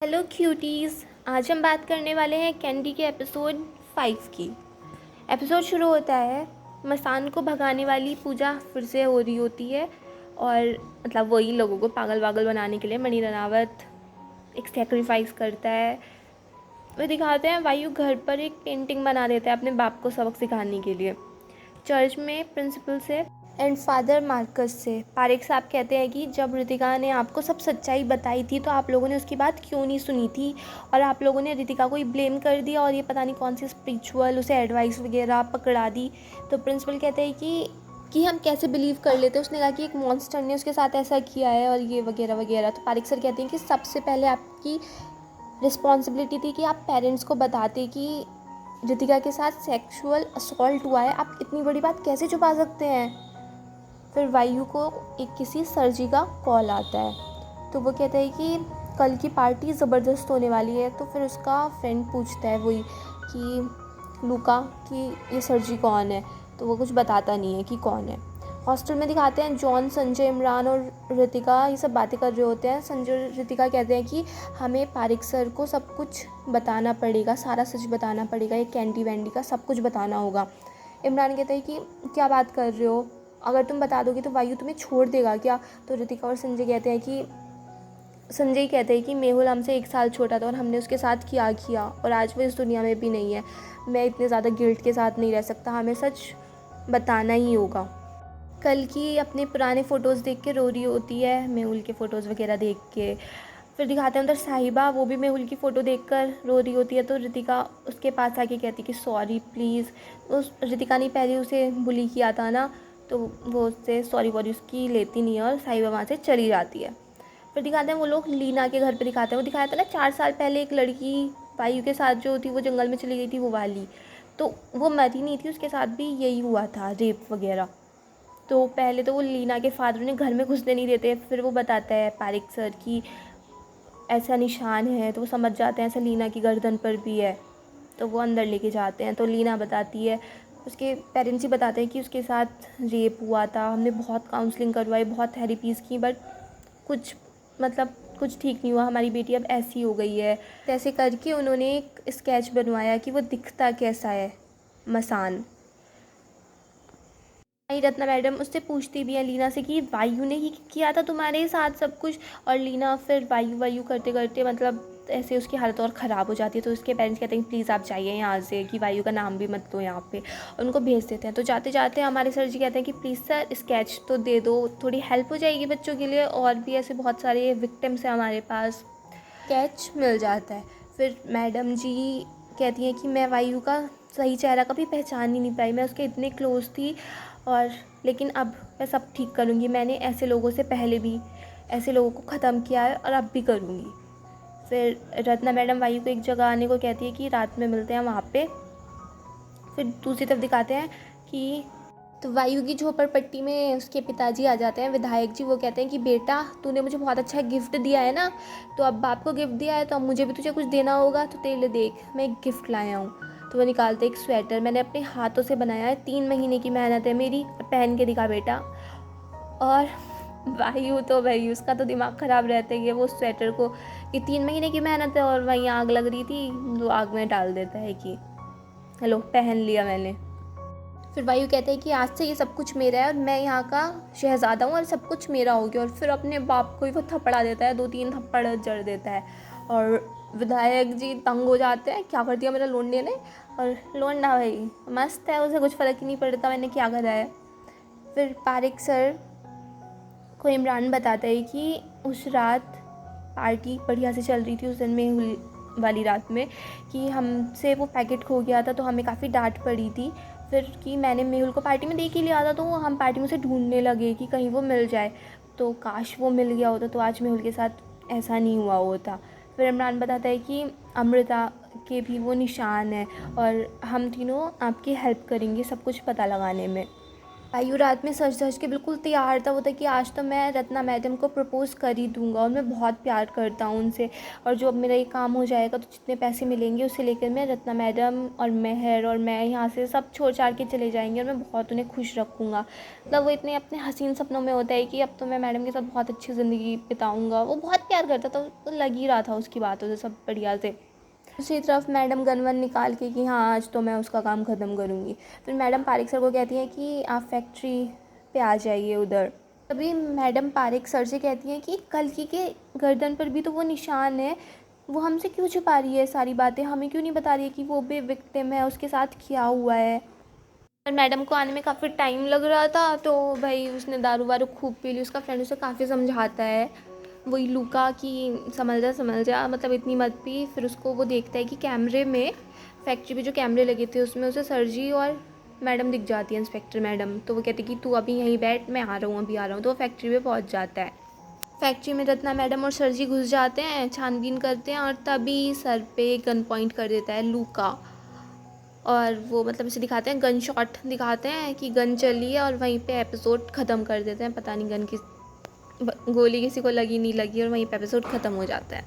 Hello cuties. आज हम बात करने वाले हैं कैंडी के एपिसोड 5 की। एपिसोड शुरू होता है, मसान को भगाने वाली पूजा फिर से हो रही होती है और मतलब वही लोगों को पागल वागल बनाने के लिए मणि रनावत एक सेक्रीफाइस करता है। वे दिखाते हैं वायु घर पर एक पेंटिंग बना देता है अपने बाप को सबक सिखाने के लिए। चर्च में प्रिंसिपल से एंड फादर मार्कस से पारिक साहब कहते हैं कि जब रितिका ने आपको सब सच्चाई बताई थी तो आप लोगों ने उसकी बात क्यों नहीं सुनी थी और आप लोगों ने रितिका को ही ब्लेम कर दिया और ये पता नहीं कौन सी स्पिरिचुअल उसे एडवाइस वगैरह पकड़ा दी। तो प्रिंसिपल कहते हैं कि हम कैसे बिलीव कर लेते। उसने कहा कि एक मॉन्स्टर ने उसके साथ ऐसा किया है और ये वगैरह वगैरह। तो पारिक सर कहते हैं कि सबसे पहले आपकी रिस्पॉन्सिबिलिटी थी कि आप पेरेंट्स को बताते कि रितिका के साथ सेक्सुअल असॉल्ट हुआ है। आप इतनी बड़ी बात कैसे छुपा सकते हैं। फिर वायु को एक किसी सर्जी का कॉल आता है तो वो कहता है कि कल की पार्टी ज़बरदस्त होने वाली है। तो फिर उसका फ्रेंड पूछता है वही कि लूका कि ये सर्जी कौन है। तो वो कुछ बताता नहीं है कि कौन है। हॉस्टल में दिखाते हैं जॉन, संजय, इमरान और रितिका ये सब बातें कर रहे होते हैं। संजय और रितिका कहते हैं कि हमें पारिक सर को सब कुछ बताना पड़ेगा, सारा सच बताना पड़ेगा, ये कैंडी वैंडी का सब कुछ बताना होगा। इमरान कहता है कि क्या बात कर रहे हो, अगर तुम बता दोगे तो वायु तुम्हें छोड़ देगा क्या। तो रितिका और संजय कहते हैं कि मेहुल हमसे 1 साल छोटा था और हमने उसके साथ क्या किया और आज वो इस दुनिया में भी नहीं है। मैं इतने ज़्यादा गिल्ट के साथ नहीं रह सकता, हमें सच बताना ही होगा। कल की अपने पुराने फ़ोटोज़ देख के रो रही होती है, मेहुल के फ़ोटोज़ वगैरह देख के। फिर दिखाते हैं उधर साहिबा, वो भी मेहुल की फ़ोटो देखकर रो रही होती है। तो रितिका उसके पास आके कहती कि सॉरी प्लीज़। उस रितिका ने पहले उसे बुली किया था ना, तो वो उससे सॉरी वॉरी उसकी लेती नहीं है और साहिबा वहाँ से चली जाती है। फिर दिखाते हैं वो लोग लीना के घर पे दिखाते हैं। वो दिखाया था ना 4 साल पहले एक लड़की वायु के साथ जो थी वो जंगल में चली गई थी, वो वाली। तो वो मरी नहीं थी, उसके साथ भी यही हुआ था, रेप वगैरह। तो पहले तो वो लीना के फादर ने घर में घुसने नहीं देते। फिर वो बताता है पारिक सर की ऐसा निशान है, तो वो समझ जाते हैं ऐसा लीना की गर्दन पर भी है। तो वो अंदर लेके जाते हैं। तो लीना बताती है, उसके पेरेंट्स ही बताते हैं कि उसके साथ रेप हुआ था, हमने बहुत काउंसलिंग करवाई, बहुत थेरेपीज़ की, बट कुछ ठीक नहीं हुआ, हमारी बेटी अब ऐसी हो गई है। ऐसे करके उन्होंने एक स्केच बनवाया कि वो दिखता कैसा है, मसान। रत्ना मैडम उससे पूछती भी है लीना से कि वायु ने ही किया था तुम्हारे साथ सब कुछ। और लीना फिर वायु वायु करते करते ऐसे उसकी हालत और ख़राब हो जाती है। तो उसके पेरेंट्स कहते हैं प्लीज़ आप जाइए यहाँ से, कि वायु का नाम भी मत दो यहाँ पे। उनको भेज देते हैं। तो जाते जाते हमारे सर जी कहते हैं कि प्लीज़ सर स्केच तो दे दो, थोड़ी हेल्प हो जाएगी बच्चों के लिए, और भी ऐसे बहुत सारे विक्टिम्स हैं हमारे पास। स्केच मिल जाता है। फिर मैडम जी कहती हैं कि मैं वायु का सही चेहरा कभी पहचान ही नहीं पाई, मैं उसके इतने क्लोज थी, और लेकिन अब मैं सब ठीक करूँगी। मैंने ऐसे लोगों से पहले भी ऐसे लोगों को ख़त्म किया है और अब भी करूँगी। फिर रत्ना मैडम वायु को एक जगह आने को कहती है कि रात में मिलते हैं वहाँ पे। फिर दूसरी तरफ दिखाते हैं कि तो वायु की झोपड़पट्टी में उसके पिताजी आ जाते हैं, विधायक जी। वो कहते हैं कि बेटा तूने मुझे बहुत अच्छा गिफ्ट दिया है ना, तो अब बाप को गिफ्ट दिया है तो अब मुझे भी तुझे कुछ देना होगा। तो तेरे लिए देख मैं एक गिफ्ट लाया हूँ। तो वो निकालते एक स्वेटर, मैंने अपने हाथों से बनाया है, 3 महीने की मेहनत है मेरी, पहन के दिखा बेटा। और वायु तो भाई उसका तो दिमाग ख़राब रहता ही है वो स्वेटर को, कि 3 महीने की मेहनत है और वहीं आग लग रही थी, वो आग में डाल देता है कि हेलो पहन लिया मैंने। फिर वायु कहते हैं कि आज से ये सब कुछ मेरा है और मैं यहाँ का शहज़ादा हूँ और सब कुछ मेरा हो गया। और फिर अपने बाप को ही वो थप्पड़ा देता है, 2-3 थप्पड़ जड़ देता है। और विधायक जी तंग हो जाते हैं, क्या कर दिया मेरा लोंडे ने। और लोंडा भाई मस्त है, उसे कुछ फ़र्क ही नहीं पड़ता मैंने क्या करा है। फिर पारिक सर को इमरान बताता है कि उस रात पार्टी बढ़िया से चल रही थी, उस दिन में वाली रात में, कि हमसे वो पैकेट खो गया था तो हमें काफ़ी डांट पड़ी थी। फिर कि मैंने मेहुल को पार्टी में देख ही लिया था, तो हम पार्टी में उसे ढूंढने लगे कि कहीं वो मिल जाए। तो काश वो मिल गया होता तो आज मेहुल के साथ ऐसा नहीं हुआ होता। फिर इमरान बताता है कि अमृता के भी वो निशान है और हम तीनों आपकी हेल्प करेंगे सब कुछ पता लगाने में। आयु रात में सज धज के बिल्कुल तैयार था, वो था कि आज तो मैं रत्ना मैडम को प्रपोज़ कर ही दूंगा और मैं बहुत प्यार करता हूँ उनसे, और जो अब मेरा ये काम हो जाएगा तो जितने पैसे मिलेंगे उसे लेकर मैं रत्ना मैडम और मेहर और मैं यहाँ से सब छोड़ छाड़ के चले जाएंगे और मैं बहुत उन्हें खुश रखूँगा। मतलब वो इतने अपने हसीन सपनों में होता है कि अब तो मैं मैडम के साथ बहुत अच्छी ज़िंदगी बिताऊँगा। वो बहुत प्यार करता था, तो लग ही रहा था उसकी बातों से सब बढ़िया से। दूसरी तरफ मैडम गन निकाल के कि हाँ आज तो मैं उसका काम ख़त्म करूँगी। फिर मैडम पारिक सर को कहती हैं कि आप फैक्ट्री पे आ जाइए उधर। तभी मैडम पारिक सर से कहती हैं कि कल्कि के गर्दन पर भी तो वो निशान है, वो हमसे क्यों छुपा रही है सारी बातें, हमें क्यों नहीं बता रही है कि वो भी विक्टिम है, उसके साथ क्या हुआ है। पर मैडम को आने में काफ़ी टाइम लग रहा था, तो भाई उसने दारू वारू खूब पी ली। उसका फ्रेंड उसे काफ़ी समझाता है, वही लूका कि संभल जा मतलब इतनी मत पी। फिर उसको वो देखता है कि कैमरे में, फैक्ट्री पे जो कैमरे लगे थे उसमें उसे सरजी और मैडम दिख जाती है, इंस्पेक्टर मैडम। तो वो कहती है कि तू अभी यहीं बैठ, मैं आ रहा हूँ, अभी आ रहा हूँ। तो वो फैक्ट्री पे पहुँच जाता है। फैक्ट्री में रत्ना मैडम और सरजी घुस जाते हैं, छानबीन करते हैं, और तभी सर पे गन पॉइंट कर देता है लूका। और वो मतलब इसे दिखाते हैं, गन शॉट दिखाते हैं कि गन चली है, और वहीं पे एपिसोड ख़त्म कर देते हैं। पता नहीं गन की गोली किसी को लगी नहीं लगी, और वहीं पे एपिसोड ख़त्म हो जाता है।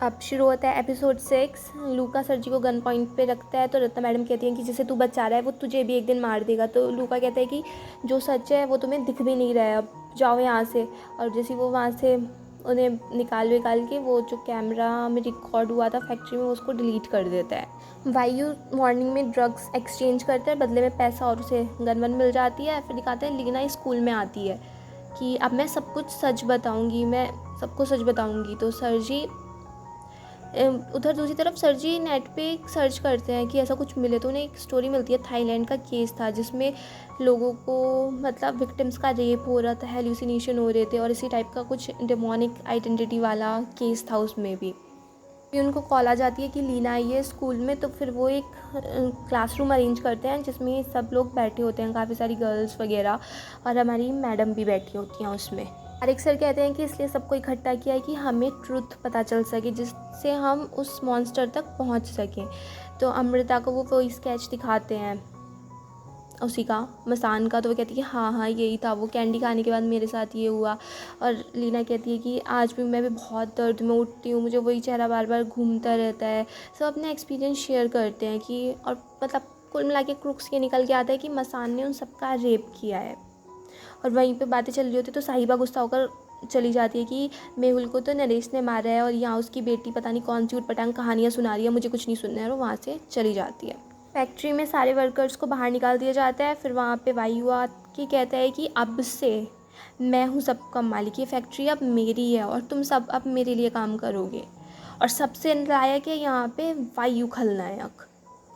अब शुरू होता है एपिसोड 6। लूका सर जी को गन पॉइंट पे रखता है, तो रत्ना मैडम कहती हैं कि जिसे तू बचा रहा है वो तुझे भी एक दिन मार देगा। तो लूका कहता है कि जो सच है वो तुम्हें दिख भी नहीं रहा है, अब जाओ यहाँ से। और जैसे वो वहाँ से उन्हें निकाल के वो जो कैमरा में रिकॉर्ड हुआ था फैक्ट्री में, उसको डिलीट कर देता है। वायु मॉर्निंग में ड्रग्स एक्सचेंज करता है, बदले में पैसा और उसे गन वन मिल जाती है। फिर दिखाते हैं लीना स्कूल में आती है कि अब मैं सब कुछ सच बताऊंगी, मैं सबको सच बताऊंगी। तो सर जी उधर दूसरी तरफ सर जी नेट पे सर्च करते हैं कि ऐसा कुछ मिले, तो उन्हें एक स्टोरी मिलती है। थाईलैंड का केस था जिसमें लोगों को मतलब विक्टिम्स का रेप हो रहा था, हेल्यूसिनेशन हो रहे थे, और इसी टाइप का कुछ डेमोनिक आइडेंटिटी वाला केस था उसमें भी। फिर उनको कॉल आ जाती है कि लीना आई है स्कूल में। तो फिर वो एक क्लासरूम अरेंज करते हैं जिसमें सब लोग बैठे होते हैं, काफ़ी सारी गर्ल्स वगैरह, और हमारी मैडम भी बैठी होती हैं उसमें। तारिक सर कहते हैं कि इसलिए सबको इकट्ठा किया है कि हमें ट्रुथ पता चल सके, जिससे हम उस मॉन्स्टर तक पहुंच सकें। तो अमृता को वो स्केच दिखाते हैं उसी का, मसान का। तो वो कहती है कि हाँ यही था, वो कैंडी खाने के बाद मेरे साथ ये हुआ। और लीना कहती है कि आज भी मैं भी बहुत दर्द में उठती हूँ, मुझे वही चेहरा बार बार घूमता रहता है। सब अपने एक्सपीरियंस शेयर करते हैं कि, और मतलब कुल मिला के क्रुक्स ये निकल के आता है कि मसान ने उन सबका रेप किया है। और वहीं पे बातें चल रही होती तो साहिबा गुस्सा होकर चली जाती है कि मेहुल को तो नरेश ने मारा है, और यहाँ उसकी बेटी पता नहीं कौन सी उटपटांग कहानियाँ सुना रही है, मुझे कुछ नहीं सुनना है। और वहाँ से चली जाती है। फैक्ट्री में सारे वर्कर्स को बाहर निकाल दिया जाता है। फिर वहाँ पे वायु आके कहता है कि अब से मैं हूँ सबका मालिक, ये फैक्ट्री अब मेरी है और तुम सब अब मेरे लिए काम करोगे। और सबसे लायक है यहाँ पे वायु खलनायक,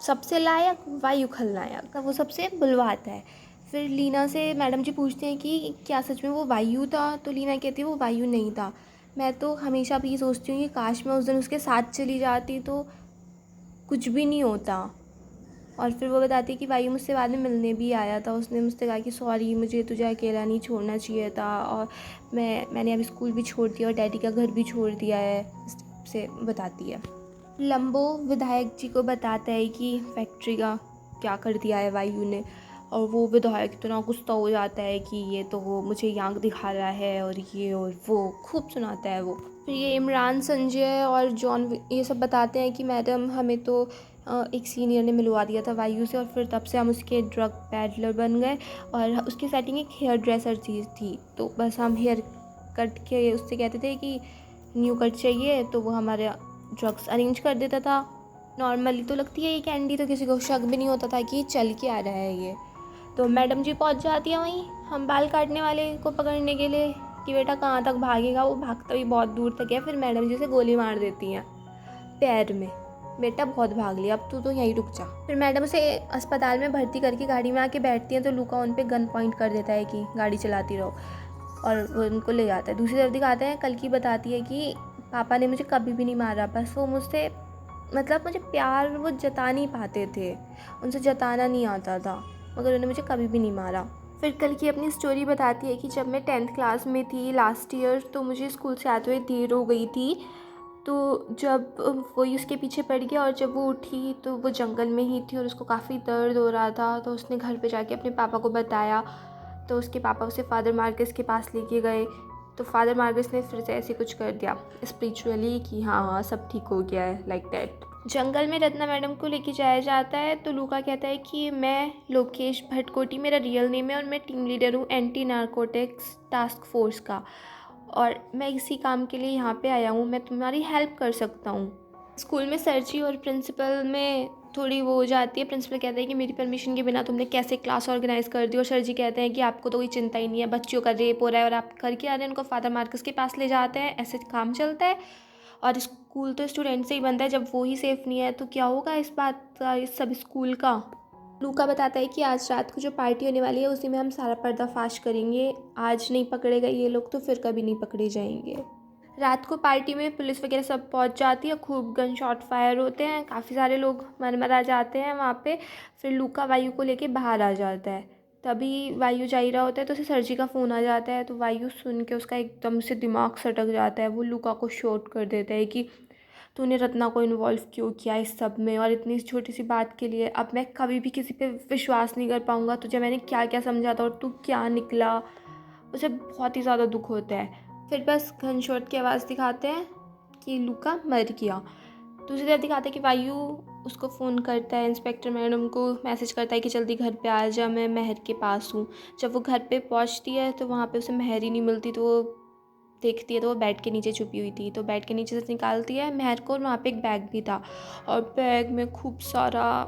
सबसे लायक वायु खलनायक, वो सबसे बुलवाता है। फिर लीना से मैडम जी पूछते हैं कि क्या सच में वो वायु था। तो लीना कहती है वो वायु नहीं था, मैं तो हमेशा भी सोचती हूँ कि काश मैं उस दिन उसके साथ चली जाती तो कुछ भी नहीं होता। और फिर वो बताती है कि वायु मुझसे बाद में मिलने भी आया था, उसने मुझसे कहा कि सॉरी, मुझे तुझे अकेला नहीं छोड़ना चाहिए था, और मैंने अभी स्कूल भी छोड़ दिया और डैडी का घर भी छोड़ दिया है, से बताती है। लंबो विधायक जी को बताता है कि फैक्ट्री का क्या कर दिया है वायु ने, और वो विधायक इतना गुस्सा हो जाता है कि ये तो वो मुझे आँख दिखा रहा है और ये और वो खूब सुनाता है वो। फिर ये इमरान, संजय और जॉन ये सब बताते हैं कि मैडम हमें तो एक सीनियर ने मिलवा दिया था वायु से, और फिर तब से हम उसके ड्रग पैडलर बन गए, और उसकी सेटिंग एक हेयर ड्रेसर चीज़ थी, तो बस हम हेयर कट के उससे कहते थे कि न्यू कट चाहिए, तो वो हमारे ड्रग्स अरेंज कर देता था। नॉर्मली तो लगती है ये कैंडी, तो किसी को शक भी नहीं होता था कि चल के आ रहा है ये। तो मैडम जी पहुंच जाती है वहीं हम बाल काटने वाले को पकड़ने के लिए कि बेटा कहाँ तक भागेगा। वो भागता भी बहुत दूर तक है, फिर मैडम जी से गोली मार देती हैं पैर में, बेटा बहुत भाग लिया, अब तू तो यहीं रुक जा। फिर मैडम उसे अस्पताल में भर्ती करके गाड़ी में आके बैठती हैं, तो लूका उन पे गन पॉइंट कर देता है कि गाड़ी चलाती रहो, और वो उनको ले जाता है। दूसरी तरफ दिखाते हैं कल की बताती है कि पापा ने मुझे कभी भी नहीं मारा, बस वो मुझसे मतलब मुझे प्यार वो जता नहीं पाते थे, उनसे जताना नहीं आता था, मगर उन्होंने मुझे कभी भी नहीं मारा। फिर कल की अपनी स्टोरी बताती है कि जब मैं 10th क्लास में थी लास्ट ईयर, तो मुझे स्कूल से आते हुए देर हो गई थी, तो जब वही उसके पीछे पड़ गया, और जब वो उठी तो वो जंगल में ही थी और उसको काफ़ी दर्द हो रहा था। तो उसने घर पे जाके अपने पापा को बताया, तो उसके पापा उसे फादर मार्कस के पास लेके गए। तो फादर मार्कस ने फिर से ऐसे कुछ कर दिया स्पिरिचुअली कि हाँ सब ठीक हो गया है, लाइक दैट। जंगल में रत्ना मैडम को लेके जाया जाता है तो लूका कहता है कि मैं लोकेश भटकोटी मेरा रियल नेम है और मैं टीम लीडर हूँ एंटी नारकोटिक्स टास्क फोर्स का, और मैं इसी काम के लिए यहाँ पे आया हूँ, मैं तुम्हारी हेल्प कर सकता हूँ। स्कूल में सरजी और प्रिंसिपल में थोड़ी वो हो जाती है। प्रिंसिपल कहते हैं कि मेरी परमिशन के बिना तुमने कैसे क्लास ऑर्गेनाइज़ कर दी, और सरजी कहते हैं कि आपको तो कोई चिंता ही नहीं है, बच्चियों का रेप हो रहा है और आप करके आ रहे हैं। उनको फादर मार्कस के पास ले जाते हैं, ऐसे काम चलता है। और स्कूल तो स्टूडेंट से ही बनता है, जब वो ही सेफ़ नहीं है तो क्या होगा इस बात का, इस सब स्कूल का। लूका बताता है कि आज रात को जो पार्टी होने वाली है उसी में हम सारा पर्दाफाश करेंगे, आज नहीं पकड़े गए ये लोग तो फिर कभी नहीं पकड़े जाएंगे। रात को पार्टी में पुलिस वगैरह सब पहुंच जाती है, खूब गन शॉट फायर होते हैं, काफ़ी सारे लोग मर जाते हैं वहाँ पे। फिर लूका वायु को लेके बाहर आ जाता है। तभी वायु जा ही रहा होता है तो उसे सरजी का फ़ोन आ जाता है। तो वायु सुन के उसका एकदम से दिमाग सटक जाता है। वो लूका को शॉट कर देता है कि तूने रत्ना को इन्वॉल्व क्यों किया इस सब में, और इतनी छोटी सी बात के लिए अब मैं कभी भी किसी पे विश्वास नहीं कर पाऊँगा। तुझे मैंने क्या क्या समझा था और तू क्या निकला। उसे बहुत ही ज़्यादा दुख होता है। फिर बस गन शॉट की आवाज़ दिखाते हैं कि लूका मर गया। दूसरी तरफ दिखाते हैं कि वायु उसको फ़ोन करता है, इंस्पेक्टर मैडम को मैसेज करता है कि जल्दी घर पे आ जा, मैं महर के पास हूँ। जब वो घर पे पहुँचती है तो वहाँ पे उसे महर ही नहीं मिलती। तो वो देखती है तो वो बेड के नीचे छुपी हुई थी। तो बेड के नीचे से निकालती है महर को, और वहाँ पे एक बैग भी था, और बैग में खूब सारा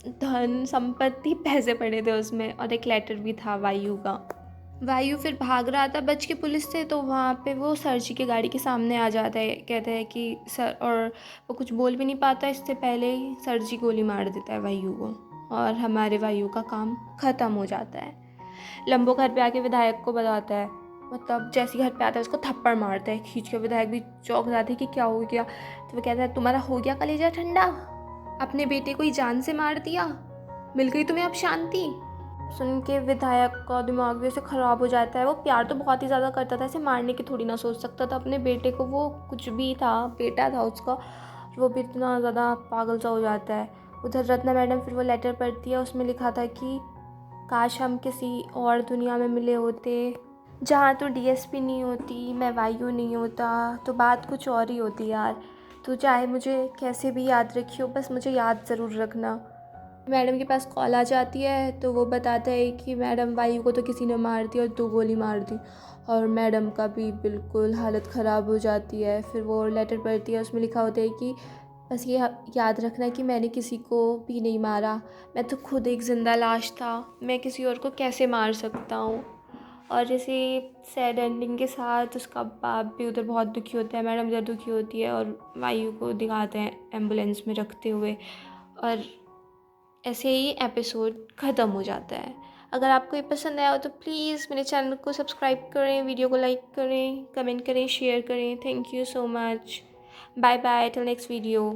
धन संपत्ति पैसे पड़े थे उसमें, और एक लेटर भी था वायु का। वायु फिर भाग रहा था बच के पुलिस से, तो वहाँ पे वो सरजी की गाड़ी के सामने आ जाता है। कहता है कि सर, और वो कुछ बोल भी नहीं पाता, इससे पहले ही सरजी गोली मार देता है वायु को, और हमारे वायु का काम ख़त्म हो जाता है। लंबो घर पे आके विधायक को बताता है, मतलब जैसे ही घर पे आता है उसको थप्पड़ मारता है खींच के। विधायक भी चौंक जाते हैं कि क्या हो गया। तो वो कहता है तुम्हारा हो गया कलेजा ठंडा, अपने बेटे को ही जान से मार दिया, मिल गई तुम्हें अब शांति। सुन के विधायक का दिमाग भी ऐसे ख़राब हो जाता है। वो प्यार तो बहुत ही ज़्यादा करता था, ऐसे मारने की थोड़ी ना सोच सकता था अपने बेटे को, वो कुछ भी था, बेटा था उसका, वो भी इतना ज़्यादा पागल सा हो जाता है। उधर रत्ना मैडम फिर वो लेटर पढ़ती है, उसमें लिखा था कि काश हम किसी और दुनिया में मिले होते, जहाँ तू डीएसपी नहीं होती, मैं वायु नहीं होता, तो बात कुछ और ही होती यार। तू चाहे मुझे कैसे भी याद रखियो, बस मुझे याद ज़रूर रखना। मैडम के पास कॉल आ जाती है तो वो बताता है कि मैडम वायु को तो किसी ने मार दिया और 2 गोली मार दी, और मैडम का भी बिल्कुल हालत ख़राब हो जाती है। फिर वो लेटर पढ़ती है, उसमें लिखा होता है कि बस ये याद रखना कि मैंने किसी को भी नहीं मारा, मैं तो खुद एक ज़िंदा लाश था, मैं किसी और को कैसे मार सकता हूँ। और जैसे सैड एंडिंग के साथ उसका बाप भी उधर बहुत दुखी होता है, मैडम इधर दुखी होती है, और वायु को दिखाते हैं एम्बुलेंस में रखते हुए, और ऐसे ही एपिसोड ख़त्म हो जाता है। अगर आपको ये पसंद आया हो तो प्लीज़ मेरे चैनल को सब्सक्राइब करें, वीडियो को लाइक करें, कमेंट करें, शेयर करें। Thank you so much. Bye bye till next video.